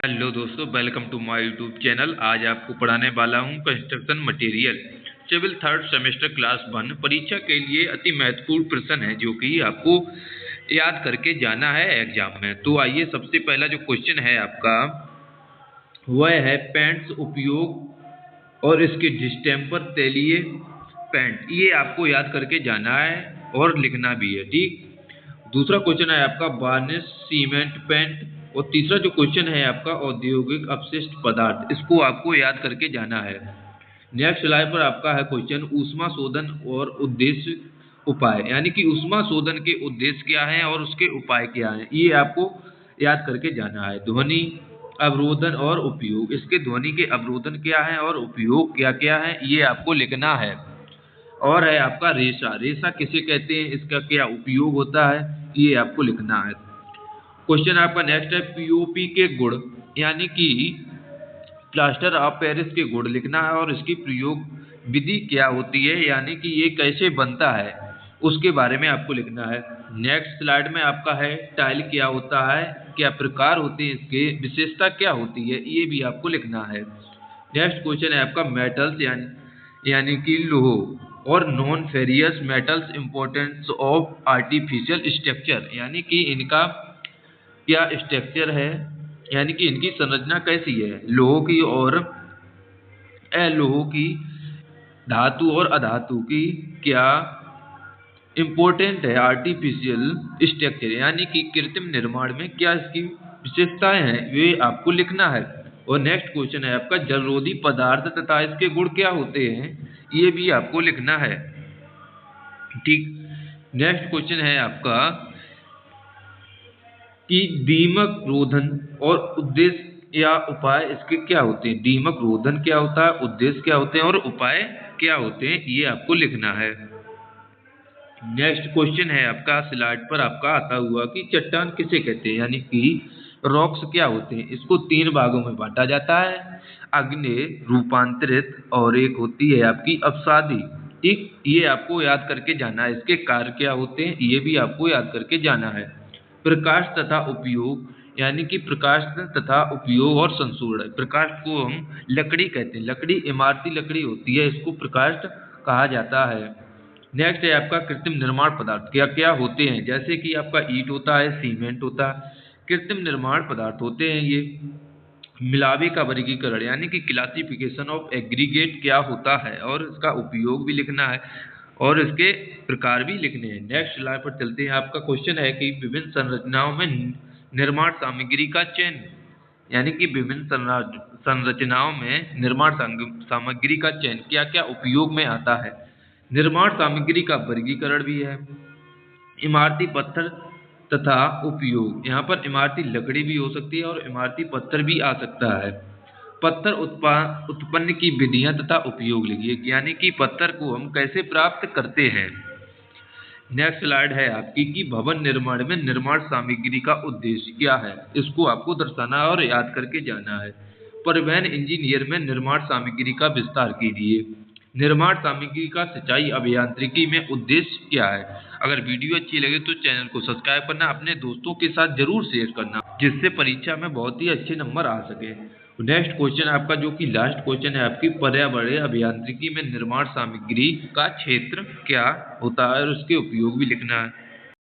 Hello दोस्तों, welcome to my YouTube channel. आज आपको पढ़ाने वाला हूं construction material civil third semester class 1। परीक्षा के लिए अति महत्वपूर्ण प्रश्न है जो कि आपको याद करके जाना है एग्जाम में। तो आइए, सबसे पहला जो क्वेश्चन है आपका वह है पेंट्स उपयोग और इसके डिस्टेम्पर तैलीय पेंट। ये आपको याद करके जाना है और लिखना भी है, ठीक। दूसरा क्वेश्चन है आपका वार्निश सीमेंट पेंट। और तीसरा जो क्वेश्चन है आपका औद्योगिक अपशिष्ट पदार्थ, इसको आपको याद करके जाना है। नेक्स्ट स्लाइड पर आपका है क्वेश्चन ऊष्मा शोधन और उद्देश्य उपाय, यानी कि ऊष्मा शोधन के उद्देश्य क्या है और उसके उपाय क्या है, ये आपको याद करके जाना है। ध्वनि अवरोधन और उपयोग, इसके ध्वनि के अवरोधन क्या है और उपयोग क्या क्या है, ये आपको लिखना है। और है आपका रेशा, रेशा किसे कहते हैं, इसका क्या उपयोग होता है, ये आपको लिखना है। क्वेश्चन आपका नेक्स्ट है पीओपी के गुण, यानी कि प्लास्टर ऑफ पेरिस के गुण लिखना है और इसकी प्रयोग विधि क्या होती है, यानी कि ये कैसे बनता है, उसके बारे में आपको लिखना है। नेक्स्ट स्लाइड में आपका है टाइल क्या होता है, क्या प्रकार होते हैं, इसके विशेषता क्या होती है, ये भी आपको लिखना है। नेक्स्ट क्वेश्चन है आपका मेटल्स यानी कि लोह और non furious metals importance of artificial structure, यानी कि इनका क्या स्ट्रक्चर है, यानी कि इनकी संरचना कैसी है, लोह की और अलोह की, धातु और अधातु की क्या इंपॉर्टेंट है आर्टिफिशियल स्ट्रक्चर, यानी कि कृत्रिम निर्माण में क्या इसकी विशेषताएं हैं, ये आपको लिखना है। और नेक्स्ट क्वेश्चन है आपका जलरोधी पदार्थ तथा इसके गुण क्या होते हैं, ये भी आपको लिखना है, ठीक। नेक्स्ट क्वेश्चन है आपका कि दीमक रोधन और उद्देश्य या उपाय इसके क्या होते हैं, दीमक रोधन क्या होता है, उद्देश्य क्या होते हैं और उपाय क्या होते हैं, ये आपको लिखना है। नेक्स्ट क्वेश्चन है आपका स्लाइड पर आपका आता हुआ कि चट्टान किसे कहते हैं, यानी कि रॉक्स क्या होते हैं, इसको 3 भागों में बांटा जाता है, अग्नेय, रूपांतरित और एक होती है आपकी अपसादी, ठीक। ये आपको याद करके जाना है, इसके कार्य क्या होते हैं, ये भी आपको याद करके जाना है। प्रकाश तथा उपयोग, यानी कि प्रकाश तथा उपयोग और संशोधन। प्रकाश को हम लकड़ी कहते हैं, लकड़ी इमारती लकड़ी होती है, इसको प्रकाश कहा जाता है। नेक्स्ट है आपका कृत्रिम निर्माण पदार्थ क्या क्या होते हैं, जैसे कि आपका ईंट होता है, सीमेंट होता है, कृत्रिम निर्माण पदार्थ होते हैं ये। मिलावे का वर्गीकरण, यानी कि क्लासिफिकेशन ऑफ एग्रीगेट क्या होता है और इसका उपयोग भी लिखना है और इसके प्रकार भी लिखने हैं। नेक्स्ट स्लाइड पर चलते हैं। आपका क्वेश्चन है कि विभिन्न संरचनाओं में निर्माण सामग्री का चयन, यानी कि विभिन्न संरचनाओं में निर्माण सामग्री का चयन क्या क्या उपयोग में आता है। निर्माण सामग्री का वर्गीकरण भी है। इमारती पत्थर तथा उपयोग, यहाँ पर इमारती लकड़ी भी हो सकती है और इमारती पत्थर भी आ सकता है। पत्थर उत्पन्न की विधियां तथा उपयोग लिखिए, यानी कि पत्थर को हम कैसे प्राप्त करते हैं। नेक्स्ट स्लाइड है आपकी कि भवन निर्माण में निर्माण सामग्री का उद्देश्य क्या है, इसको आपको दर्शाना और याद करके जाना है। परिवहन इंजीनियर में निर्माण सामग्री का विस्तार कीजिए। निर्माण सामग्री का सिंचाई अभियांत्रिकी में उद्देश्य क्या है। अगर वीडियो अच्छी लगे तो चैनल को सब्सक्राइब करना, अपने दोस्तों के साथ जरूर शेयर करना, जिससे परीक्षा में बहुत ही अच्छे नंबर आ सके। नेक्स्ट क्वेश्चन आपका जो कि लास्ट क्वेश्चन है आपकी पर्यावरणीय अभियांत्रिकी में निर्माण सामग्री का क्षेत्र क्या होता है और उसके उपयोग भी लिखना है।